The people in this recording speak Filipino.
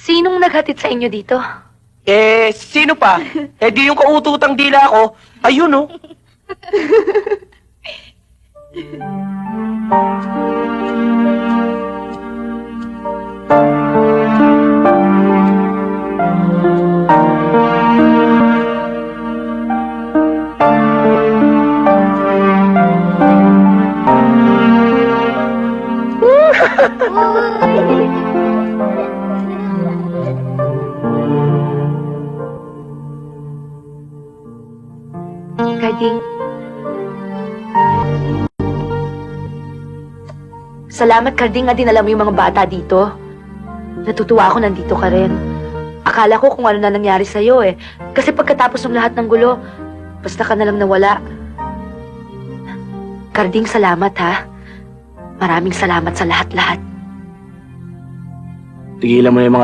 Sinong naghatid sa inyo dito? Sino pa? Di yung kaututang dila ko. Ayun, oh. Karding. Salamat, Karding, nga dinala mo yung mga bata dito. Natutuwa ako nandito ka rin. Akala ko kung ano na nangyari sa'yo eh. Kasi pagkatapos ng lahat ng gulo, basta ka na lang nawala. Karding, salamat ha. Maraming salamat sa lahat-lahat. Tigilan mo yung mga